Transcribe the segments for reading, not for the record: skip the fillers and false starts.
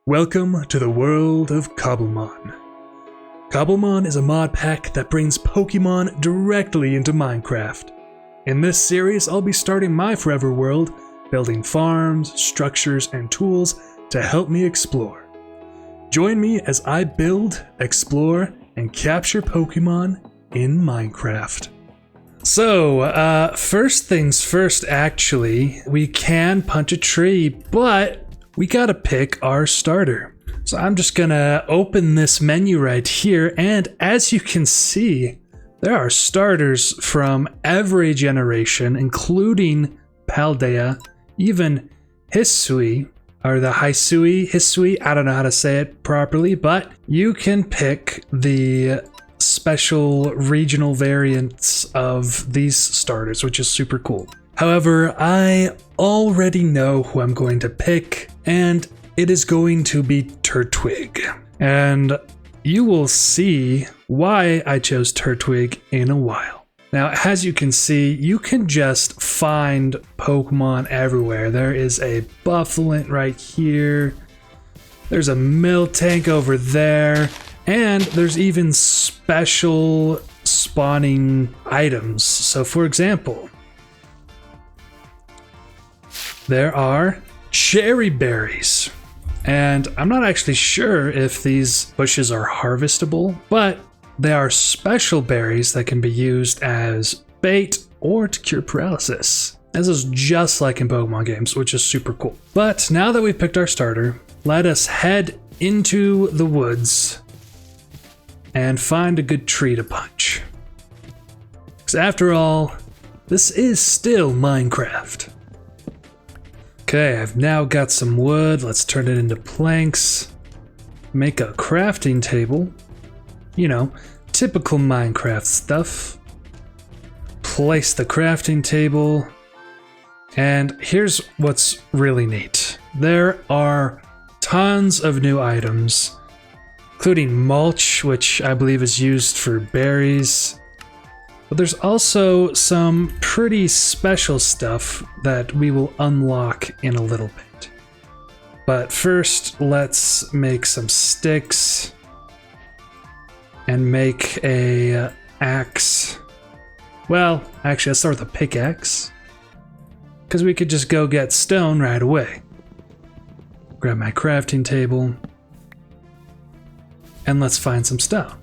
Welcome to the world of Cobblemon. Cobblemon is a mod pack that brings Pokemon directly into Minecraft. In this series, I'll be starting my forever world, building farms, structures, and tools to help me explore. Join me as I build, explore, and capture Pokemon in Minecraft. So, first things first actually, we can punch a tree, but we gotta pick our starter. So I'm just gonna open this menu right here, and as you can see, there are starters from every generation, including Paldea, even Hisui, or the Hisui, I don't know how to say it properly, but you can pick the special regional variants of these starters, which is super cool. However, I already know who I'm going to pick, and it is going to be Turtwig. And you will see why I chose Turtwig in a while. Now, as you can see, you can just find Pokemon everywhere. There is a Buffalint right here. There's a Miltank over there. And there's even special spawning items. So for example, there are cherry berries. And I'm not actually sure if these bushes are harvestable, but they are special berries that can be used as bait or to cure paralysis. This is just like in Pokemon games, which is super cool. But now that we've picked our starter, let us head into the woods and find a good tree to punch. Because after all, this is still Minecraft. Okay, I've now got some wood. Let's turn it into planks. Make a crafting table. You know, typical Minecraft stuff. Place the crafting table. And here's what's really neat. There are tons of new items, including mulch, which I believe is used for berries. But there's also some pretty special stuff that we will unlock in a little bit. But first, let's make some sticks and make a axe. Well, actually, let's start with a pickaxe, because we could just go get stone right away. Grab my crafting table, and let's find some stone.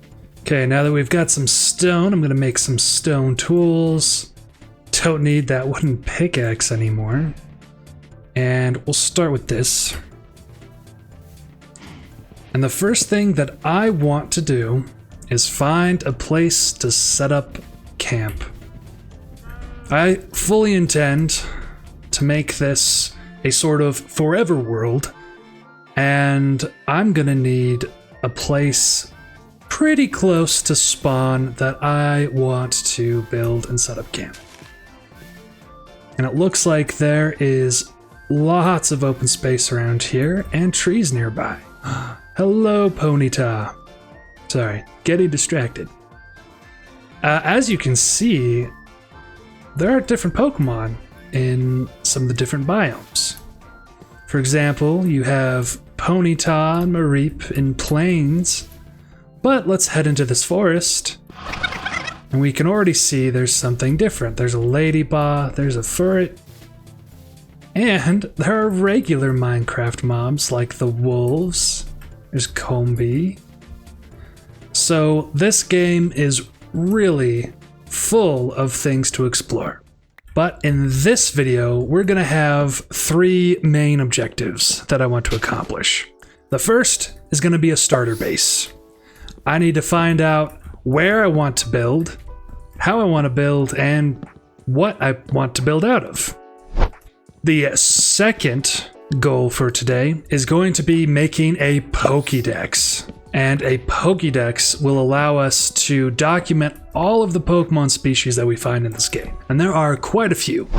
Okay, now that we've got some stone, I'm gonna make some stone tools. Don't need that wooden pickaxe anymore. And we'll start with this. And the first thing that I want to do is find a place to set up camp. I fully intend to make this a sort of forever world, and I'm gonna need a place pretty close to spawn that I want to build and set up camp. And it looks like there is lots of open space around here and trees nearby. Hello, Ponyta. Sorry, getting distracted. As you can see, there are different Pokemon in some of the different biomes. For example, you have Ponyta and Mareep in plains. But let's head into this forest, and we can already see there's something different. There's a ladybug, there's a furret, and there are regular Minecraft mobs like the wolves. There's Combi. So this game is really full of things to explore. But in this video, we're gonna have 3 main objectives that I want to accomplish. The first is gonna be a starter base. I need to find out where I want to build, how I want to build, and what I want to build out of. The second goal for today is going to be making a Pokédex. And a Pokédex will allow us to document all of the Pokemon species that we find in this game. And there are quite a few.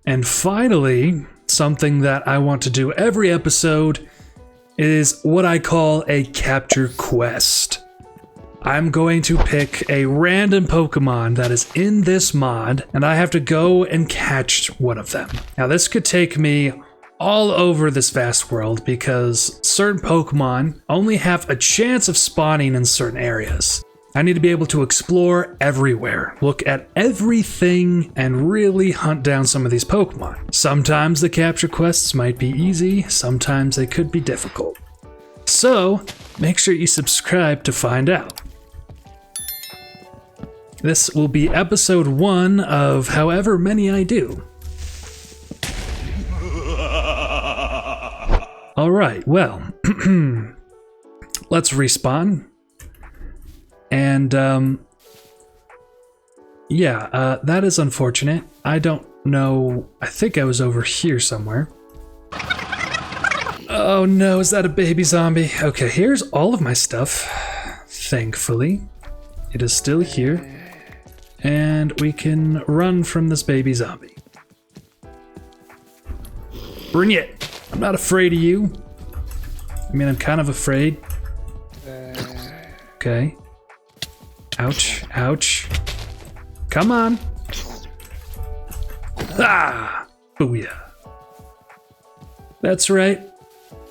And finally, something that I want to do every episode is what I call a capture quest. I'm going to pick a random Pokemon that is in this mod, and I have to go and catch one of them. Now this could take me all over this vast world because certain Pokemon only have a chance of spawning in certain areas. I need to be able to explore everywhere, look at everything, and really hunt down some of these Pokemon. Sometimes the capture quests might be easy, sometimes they could be difficult. So, make sure you subscribe to find out. This will be episode 1 of however many I do. Alright, well, let's respawn. And, that is unfortunate. I don't know. I think I was over here somewhere. Oh no, is that a baby zombie? Okay, here's all of my stuff. Thankfully, it is still here. And we can run from this baby zombie. Bring it! I'm not afraid of you. I mean, I'm kind of afraid. Okay. Ouch, ouch. Come on. Ah! Booyah. That's right.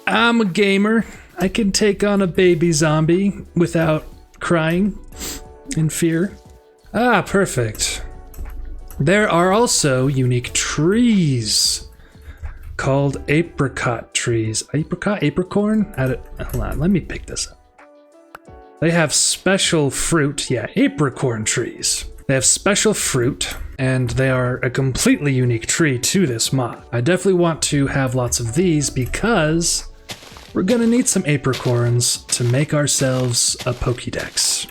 I'm a gamer. I can take on a baby zombie without crying in fear. Ah, perfect. There are also unique trees called apricot trees. Apricot? Apricorn? Hold on, let me pick this up. They have special fruit. Yeah, apricorn trees. They have special fruit, and they are a completely unique tree to this mod. I definitely want to have lots of these because we're gonna need some apricorns to make ourselves a Pokédex.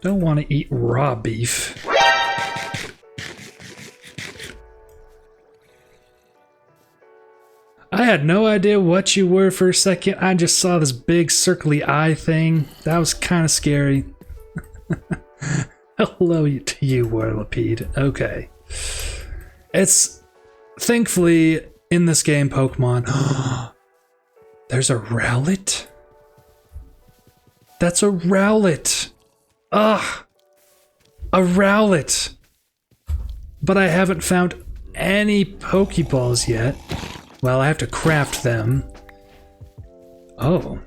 Don't want to eat raw beef. I had no idea what you were for a second. I just saw this big circly eye thing. That was kind of scary. Hello to you, Whirlipede. Okay. It's thankfully in this game, Pokemon. There's a Rowlet? That's a Rowlet. Ugh. A Rowlet. But I haven't found any Pokeballs yet. Well, I have to craft them. Oh,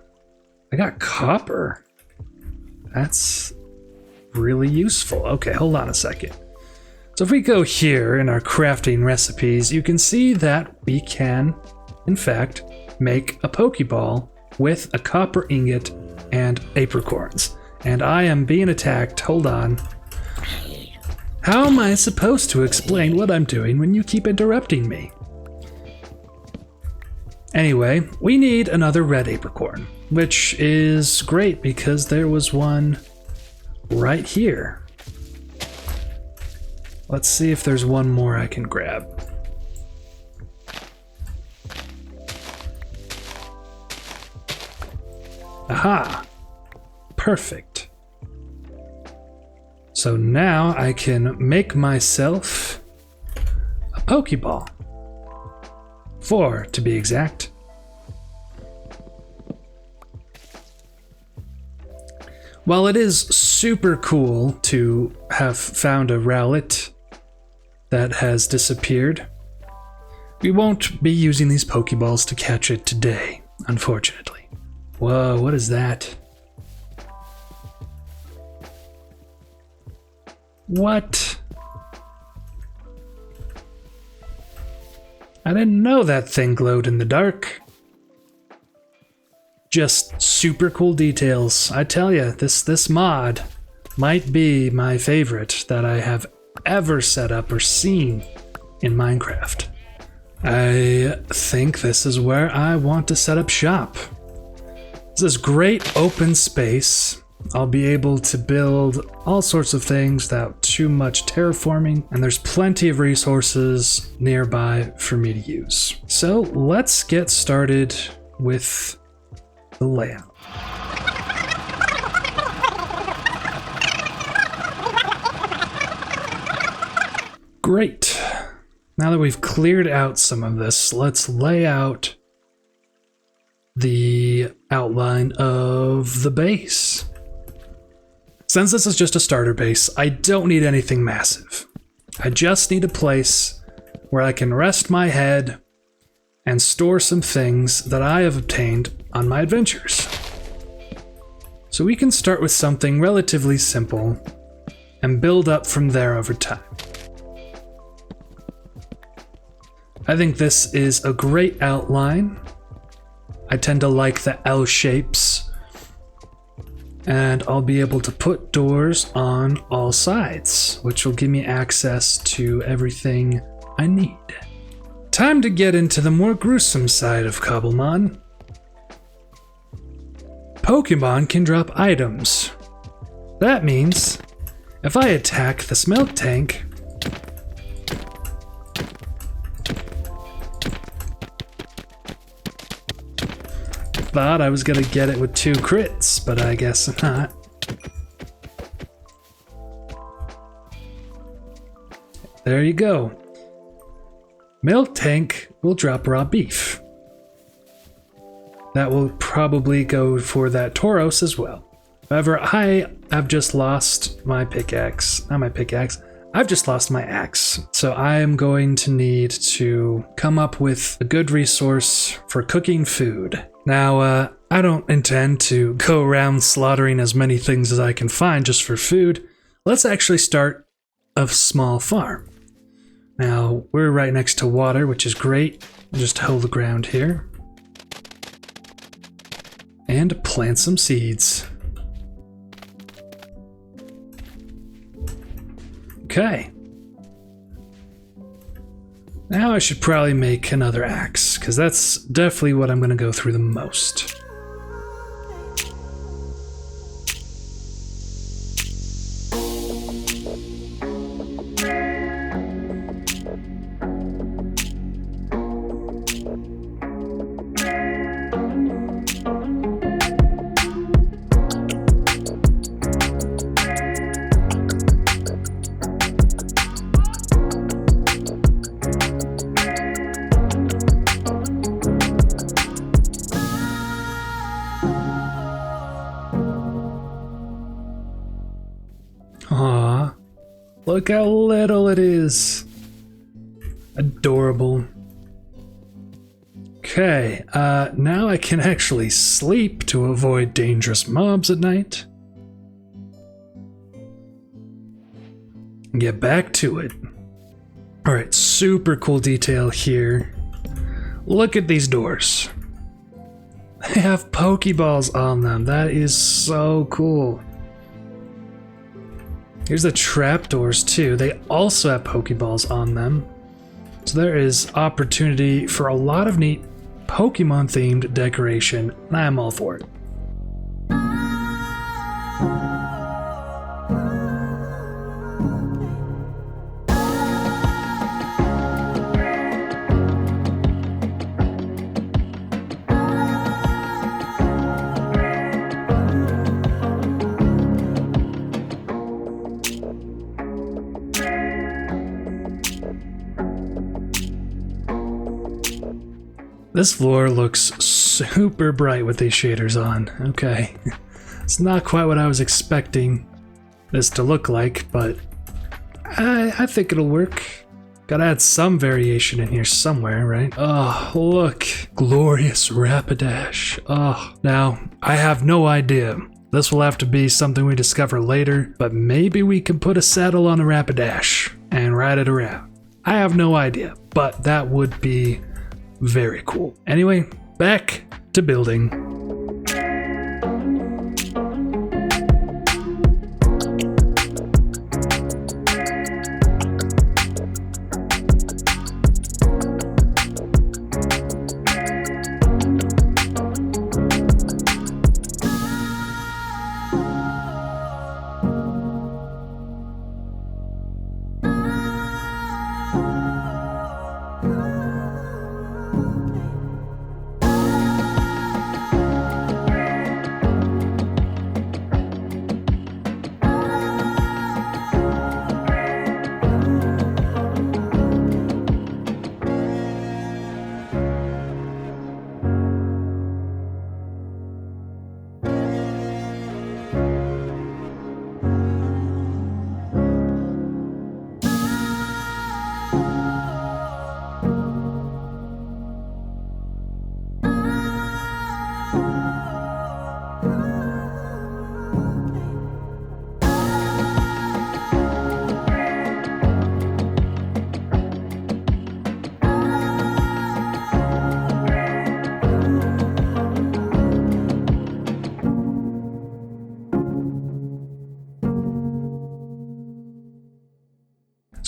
I got copper. That's really useful. Okay, hold on a second. So if we go here in our crafting recipes, you can see that we can, in fact, make a Pokeball with a copper ingot and apricorns. And I am being attacked. Hold on. How am I supposed to explain what I'm doing when you keep interrupting me? Anyway, we need another red apricorn, which is great because there was one right here. Let's see if there's one more I can grab. Aha! Perfect. So now I can make myself a Pokeball. 4 to be exact. While it is super cool to have found a Rowlet that has disappeared, we won't be using these Pokeballs to catch it today, unfortunately. Whoa, what is that? What? I didn't know that thing glowed in the dark. Just super cool details. I tell you, this mod might be my favorite that I have ever set up or seen in Minecraft. I think this is where I want to set up shop. This is great open space. I'll be able to build all sorts of things without too much terraforming, and there's plenty of resources nearby for me to use. So let's get started with the layout. Great. Now that we've cleared out some of this, let's lay out the outline of the base. Since this is just a starter base, I don't need anything massive. I just need a place where I can rest my head and store some things that I have obtained on my adventures. So we can start with something relatively simple and build up from there over time. I think this is a great outline. I tend to like the L shapes. And I'll be able to put doors on all sides, which will give me access to everything I need. Time to get into the more gruesome side of Cobblemon. Pokemon can drop items. That means if I attack this milk tank, thought I was gonna get it with 2 crits, but I guess not. There you go. Milk tank will drop raw beef. That will probably go for that Tauros as well. However, I have just lost my pickaxe. Not my pickaxe. I've just lost my axe. So I am going to need to come up with a good resource for cooking food. Now, I don't intend to go around slaughtering as many things as I can find just for food. Let's actually start a small farm. Now, we're right next to water, which is great. Just hold the ground here. And plant some seeds. Okay. Now I should probably make another axe, because that's definitely what I'm going to go through the most. Aw, look how little it is. Adorable. Okay, now I can actually sleep to avoid dangerous mobs at night. Get back to it. Alright, super cool detail here. Look at these doors. They have Pokeballs on them. That is so cool. Here's the trapdoors too. They also have Pokeballs on them. So there is opportunity for a lot of neat Pokemon themed decoration, and I'm all for it. This floor looks super bright with these shaders on. Okay. It's not quite what I was expecting this to look like, but I think it'll work. Gotta add some variation in here somewhere, right? Oh, look. Glorious Rapidash. Oh, now, I have no idea. This will have to be something we discover later, but maybe we can put a saddle on a Rapidash and ride it around. I have no idea, but that would be very cool. Anyway, back to building.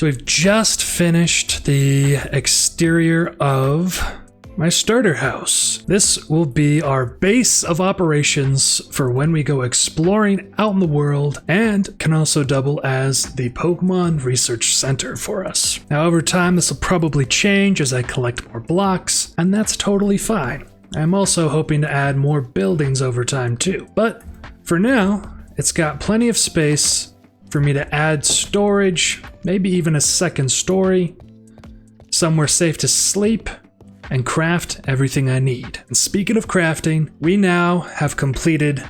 So we've just finished the exterior of my starter house. This will be our base of operations for when we go exploring out in the world, and can also double as the Pokemon Research Center for us. Now over time this will probably change as I collect more blocks, and that's totally fine. I'm also hoping to add more buildings over time too, but for now it's got plenty of space for me to add storage, maybe even a second story, somewhere safe to sleep, and craft everything I need. And speaking of crafting, we now have completed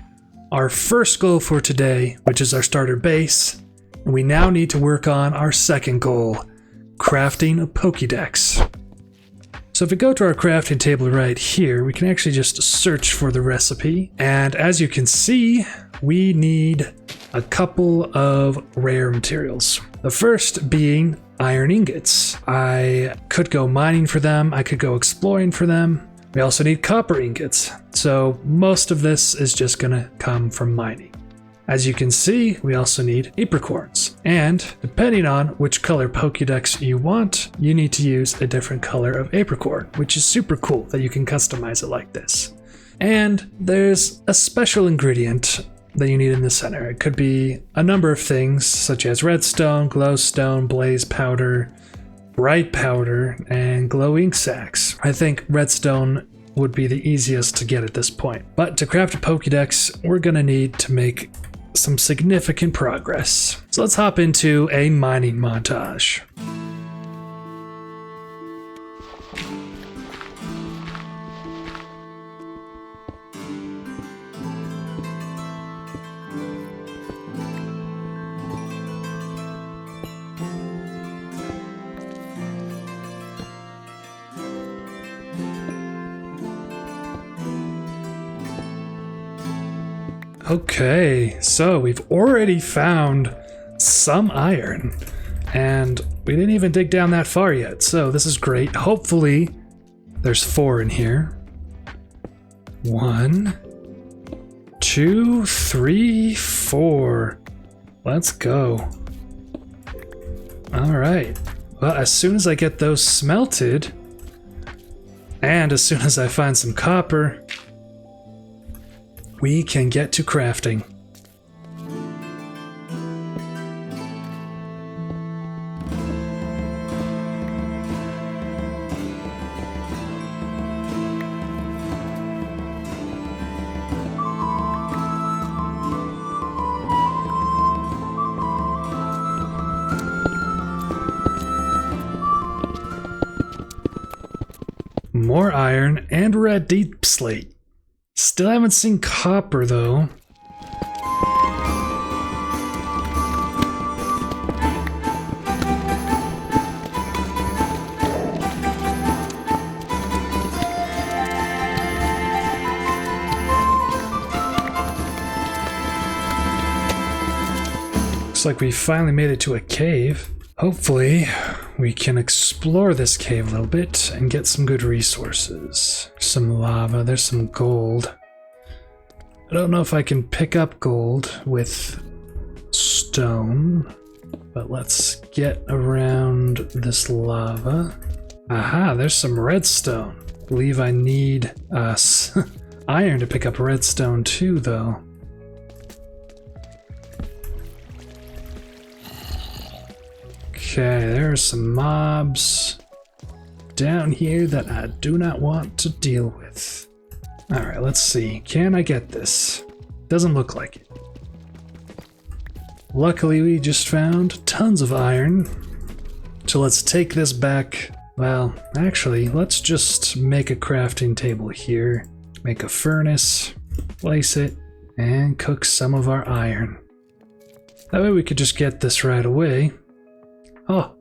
our first goal for today, which is our starter base, and we now need to work on our second goal, crafting a Pokédex. So if we go to our crafting table right here, we can actually just search for the recipe, and as you can see, we need a couple of rare materials. The first being iron ingots. I could go mining for them, I could go exploring for them. We also need copper ingots, so most of this is just gonna come from mining. As you can see, we also need apricorns, and depending on which color Pokédex you want, you need to use a different color of apricorn, which is super cool that you can customize it like this. And there's a special ingredient that you need in the center. It could be a number of things, such as redstone, glowstone, blaze powder, bright powder, and glow ink sacs. I think redstone would be the easiest to get at this point. But to craft a Pokédex, we're gonna need to make some significant progress. So let's hop into a mining montage. Okay, so we've already found some iron, and we didn't even dig down that far yet, so this is great. Hopefully there's 4 in here. 1, 2, 3, 4. Let's go. All right, well, as soon as I get those smelted, and as soon as I find some copper, we can get to crafting. More iron and red deep slate. Still haven't seen copper though. Looks like we finally made it to a cave. Hopefully we can explore this cave a little bit and get some good resources. Some lava, there's some gold. I don't know if I can pick up gold with stone, but let's get around this lava. Aha, there's some redstone. I believe I need iron to pick up redstone too, though. Okay, there are some mobs down here that I do not want to deal with. Alright, let's see. Can I get this? Doesn't look like it. Luckily, we just found tons of iron. So let's take this back. Well, actually, let's just make a crafting table here. Make a furnace, place it, and cook some of our iron. That way we could just get this right away. Oh,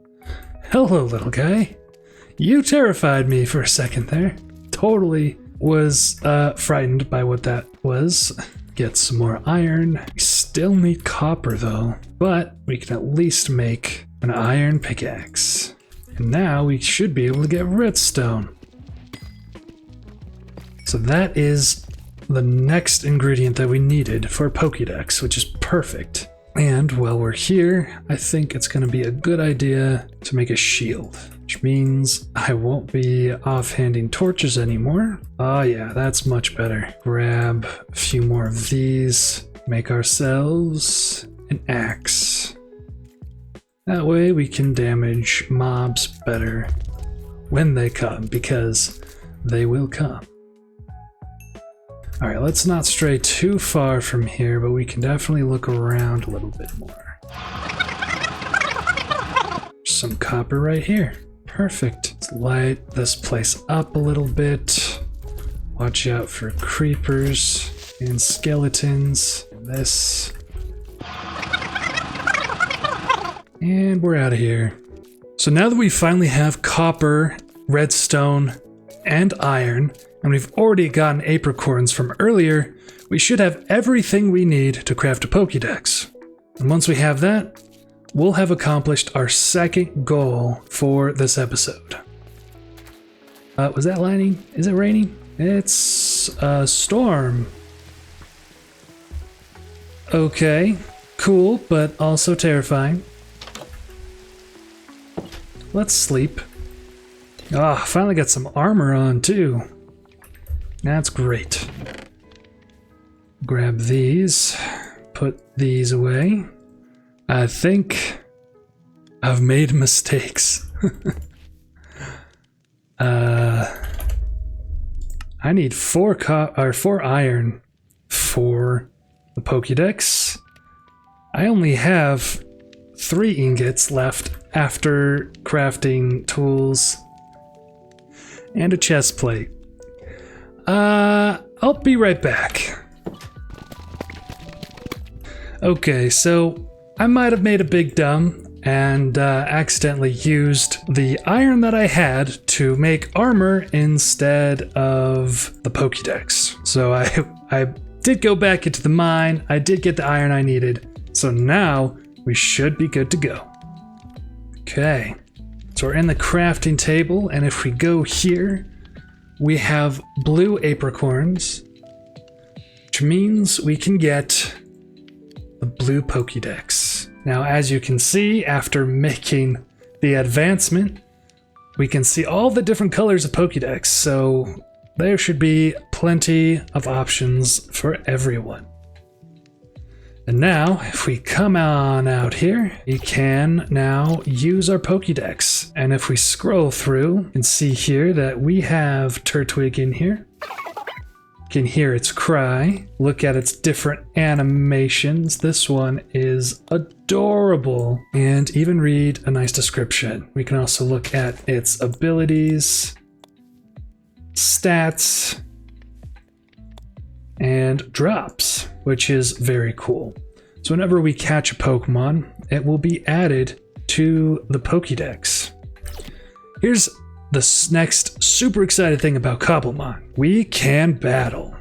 hello, little guy. You terrified me for a second there. Totally was frightened by what that was. Get some more iron. We still need copper though, but we can at least make an iron pickaxe. And now we should be able to get redstone. So that is the next ingredient that we needed for Pokédex, which is perfect. And while we're here, I think it's going to be a good idea to make a shield, which means I won't be offhanding torches anymore. Oh yeah, that's much better. Grab a few more of these, make ourselves an axe. That way we can damage mobs better when they come, because they will come. All right, let's not stray too far from here, but we can definitely look around a little bit more. Some copper right here. Perfect. Let's light this place up a little bit. Watch out for creepers and skeletons. This. And we're out of here. So now that we finally have copper, redstone, and iron, and we've already gotten apricorns from earlier, we should have everything we need to craft a Pokédex. And once we have that, we'll have accomplished our second goal for this episode. Was that lightning? Is it raining? It's a storm. Okay, cool, but also terrifying. Let's sleep. Ah, finally got some armor on too. That's great. Grab these, put these away. I think I've made mistakes. I need 4 iron for the Pokédex. I only have 3 ingots left after crafting tools and a chest plate. I'll be right back. Okay, so I might have made a big dumb and accidentally used the iron that I had to make armor instead of the Pokédex. So I did go back into the mine, I did get the iron I needed, so now we should be good to go. Okay, so we're in the crafting table, and if we go here, we have blue apricorns, which means we can get the blue Pokédex. Now, as you can see, after making the advancement, we can see all the different colors of Pokédex, so there should be plenty of options for everyone. And now, if we come on out here, we can now use our Pokédex. And if we scroll through, you can see here that we have Turtwig in here. You can hear its cry, look at its different animations. This one is adorable, and even read a nice description. We can also look at its abilities, stats, and drops, which is very cool. So whenever we catch a Pokemon, it will be added to the Pokédex. Here's the next super excited thing about Cobblemon. We can battle.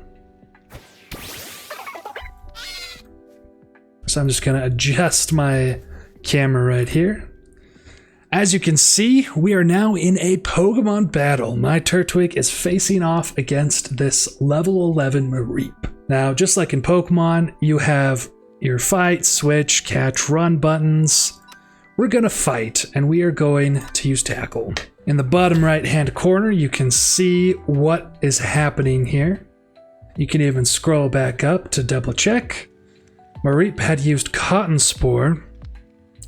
So I'm just gonna adjust my camera right here. As you can see, we are now in a Pokemon battle. My Turtwig is facing off against this level 11 Mareep. Now, just like in Pokemon, you have your fight, switch, catch, run buttons. We're gonna fight, and we are going to use tackle. In the bottom right-hand corner, you can see what is happening here. You can even scroll back up to double check. Mareep had used Cotton Spore,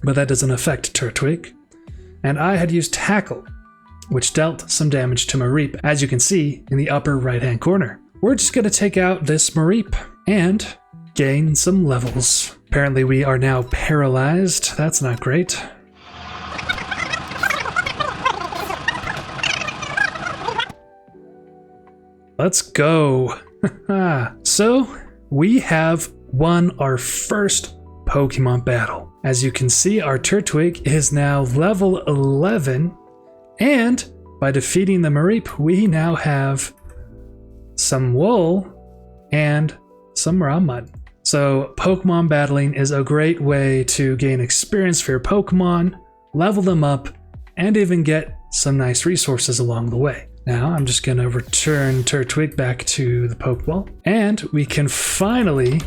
but that doesn't affect Turtwig. And I had used Tackle, which dealt some damage to Mareep, as you can see in the upper right-hand corner. We're just going to take out this Mareep and gain some levels. Apparently we are now paralyzed. That's not great. Let's go. So we have won our first Pokemon battle. As you can see, our Turtwig is now level 11, and by defeating the Mareep, we now have some wool and some raw mud. So Pokemon battling is a great way to gain experience for your Pokemon, level them up, and even get some nice resources along the way. Now I'm just gonna return Turtwig back to the Pokeball, and we can finally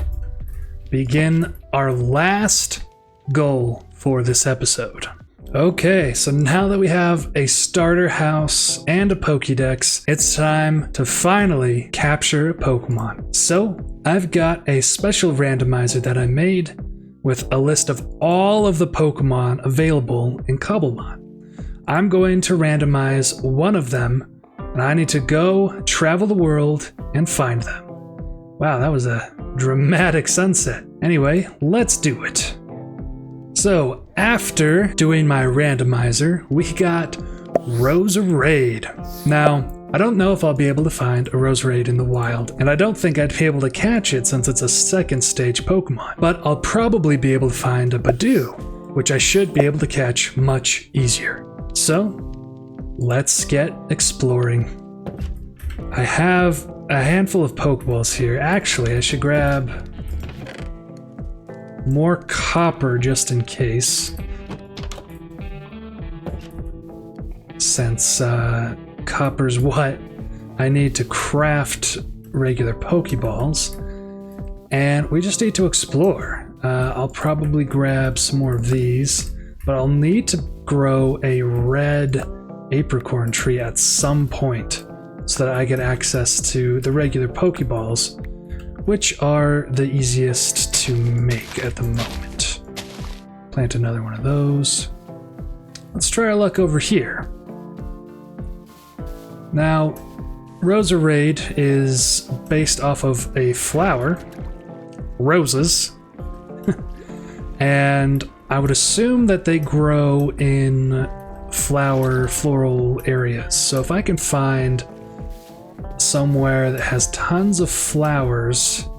begin our last goal for this episode. Okay, so now that we have a starter house and a Pokédex, it's time to finally capture a Pokemon. So, I've got a special randomizer that I made with a list of all of the Pokemon available in Cobblemon. I'm going to randomize one of them, and I need to go travel the world and find them. Wow, that was a dramatic sunset. Anyway, let's do it. So, after doing my randomizer, we got Roserade. Now, I don't know if I'll be able to find a Roserade in the wild, and I don't think I'd be able to catch it since it's a second stage Pokemon, but I'll probably be able to find a Badoo, which I should be able to catch much easier. So, let's get exploring. I have a handful of Pokeballs here. Actually, I should grab more copper just in case, since copper's what I need to craft regular Pokeballs, and we just need to explore. I'll probably grab some more of these, but I'll need to grow a red apricorn tree at some point so that I get access to the regular Pokeballs, which are the easiest to make at the moment. Plant another one of those. Let's try our luck over here. Now, Roserade is based off of a flower, roses, and I would assume that they grow in floral areas. So if I can find somewhere that has tons of flowers,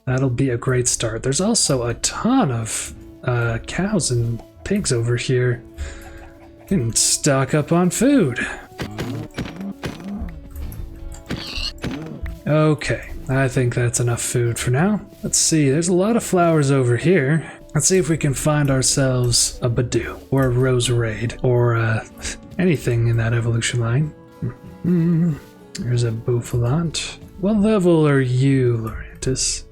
that'll be a great start. There's also a ton of cows and pigs over here. You can stock up on food. Okay, I think that's enough food for now. Let's see, there's a lot of flowers over here. Let's see if we can find ourselves a Badoo or a Roserade or anything in that evolution line. There's a Bouffalant. What level are you, Laurentis?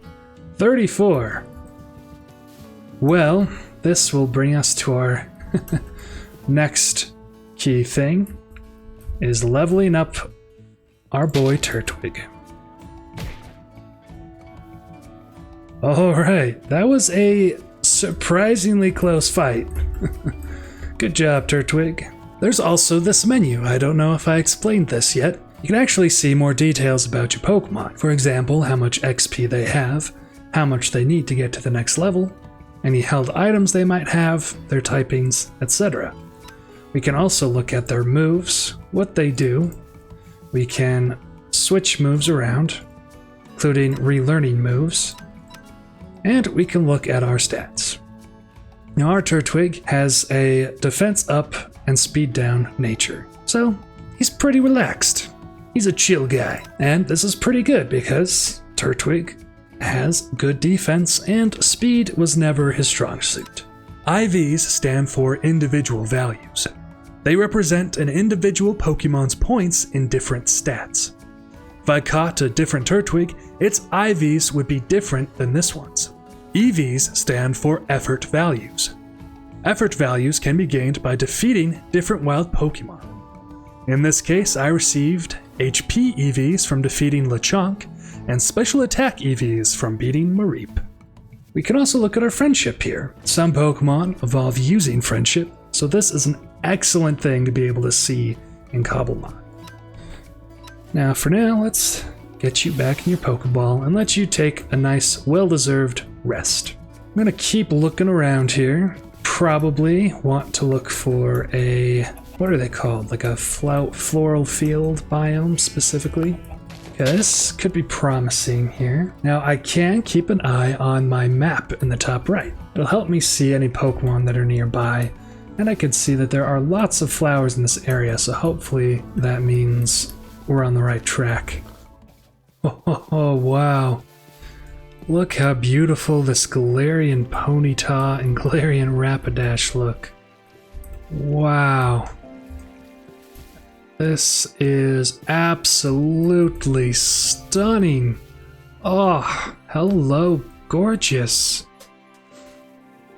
34. Well, this will bring us to our next key thing, is leveling up our boy Turtwig. Alright, that was a surprisingly close fight. Good job, Turtwig. There's also this menu. I don't know if I explained this yet. You can actually see more details about your Pokemon. For example, how much XP they have, how much they need to get to the next level, any held items they might have, their typings, etc. We can also look at their moves, what they do. We can switch moves around, including relearning moves, and we can look at our stats. Now, our Turtwig has a defense up and speed down nature, so he's pretty relaxed. He's a chill guy, and this is pretty good because Turtwig has good defense and speed was never his strong suit. IVs stand for individual values. They represent an individual Pokemon's points in different stats. If I caught a different Turtwig, its IVs would be different than this one's. EVs stand for effort values. Effort values can be gained by defeating different wild Pokemon. In this case, I received HP EVs from defeating Lechonk and special attack EVs from beating Mareep. We can also look at our friendship here. Some Pokemon evolve using friendship, so this is an excellent thing to be able to see in Cobblemon. Now, for now, let's get you back in your Pokeball and let you take a nice, well-deserved rest. I'm gonna keep looking around here. Probably want to look for a, what are they called? Like a floral field biome specifically. Okay, this could be promising here. Now, I can keep an eye on my map in the top right. It'll help me see any Pokemon that are nearby, and I can see that there are lots of flowers in this area, so hopefully that means we're on the right track. Oh, wow. Look how beautiful this Galarian Ponyta and Galarian Rapidash look. Wow. This is absolutely stunning. Oh, hello, gorgeous.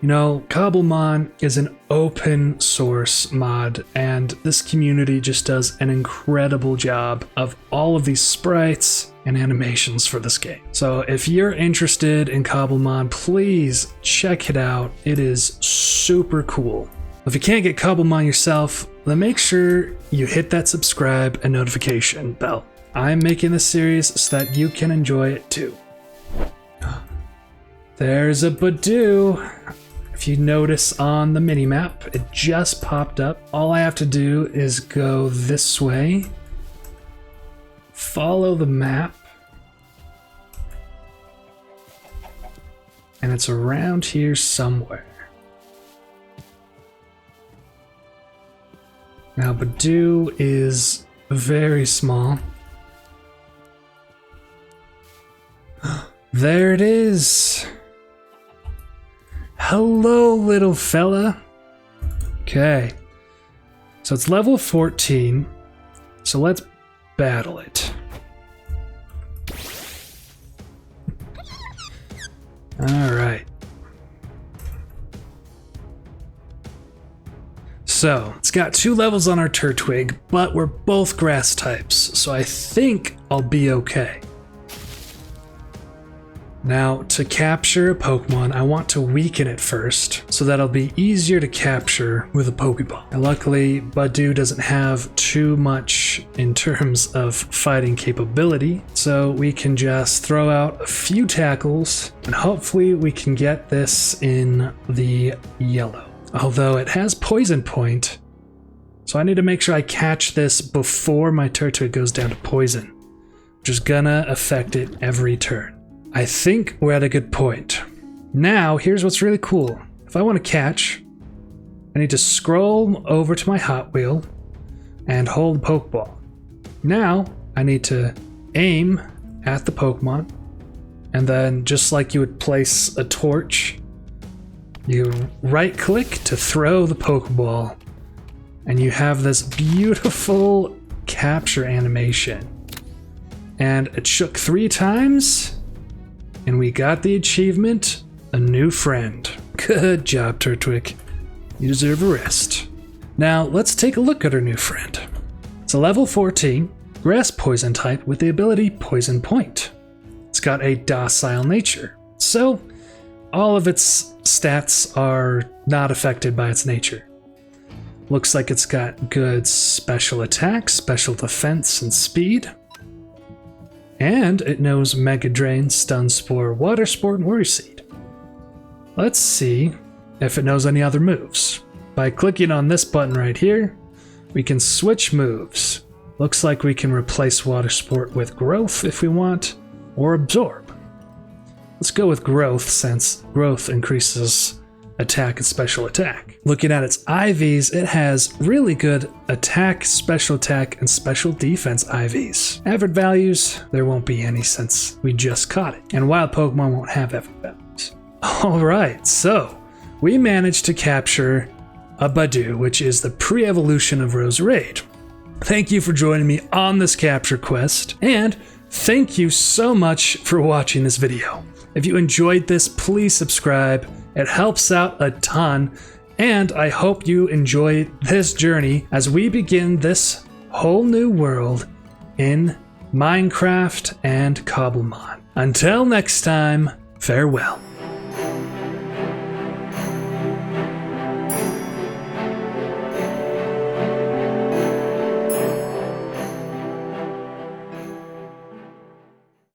You know, Cobblemon is an open source mod, and this community just does an incredible job of all of these sprites and animations for this game. So if you're interested in Cobblemon, please check it out. It is super cool. If you can't get Cobblemon yourself, then make sure you hit that subscribe and notification bell. I'm making this series so that you can enjoy it too. There's a Badoo. If you notice on the minimap, it just popped up. All I have to do is go this way, follow the map, and it's around here somewhere. Now, Badoo is very small. There it is. Hello, little fella. Okay. So it's level 14. So let's battle it. All right. So it's got 2 levels on our Turtwig, but we're both grass types, so I think I'll be okay. Now, to capture a Pokemon, I want to weaken it first, so that it'll be easier to capture with a Pokeball. And luckily, Badoo doesn't have too much in terms of fighting capability, so we can just throw out a few tackles, and hopefully we can get this in the yellow. Although it has Poison Point, so I need to make sure I catch this before my Turtwig goes down to Poison, which is gonna affect it every turn. I think we're at a good point. Now, here's what's really cool. If I want to catch, I need to scroll over to my Hot Wheel and hold the Pokeball. Now, I need to aim at the Pokemon, and then just like you would place a torch, you right-click to throw the Pokeball, and you have this beautiful capture animation. And it shook 3 times, and we got the achievement, a new friend. Good job, Turtwig. You deserve a rest. Now, let's take a look at our new friend. It's a level 14, grass poison type with the ability Poison Point. It's got a docile nature, so all of its stats are not affected by its nature. Looks like it's got good special attack, special defense, and speed. And it knows Mega Drain, Stun Spore, Water Sport, and Worry Seed. Let's see if it knows any other moves. By clicking on this button right here, we can switch moves. Looks like we can replace Water Sport with Growth if we want, or Absorb. Let's go with Growth since Growth increases attack and special attack. Looking at its IVs, it has really good attack, special attack, and special defense IVs. Average values, there won't be any since we just caught it. And wild Pokemon won't have average values. Alright, so we managed to capture a Badoo, which is the pre-evolution of Roserade. Thank you for joining me on this capture quest, and thank you so much for watching this video. If you enjoyed this, please subscribe. It helps out a ton, and I hope you enjoy this journey as we begin this whole new world in Minecraft and Cobblemon. Until next time, farewell.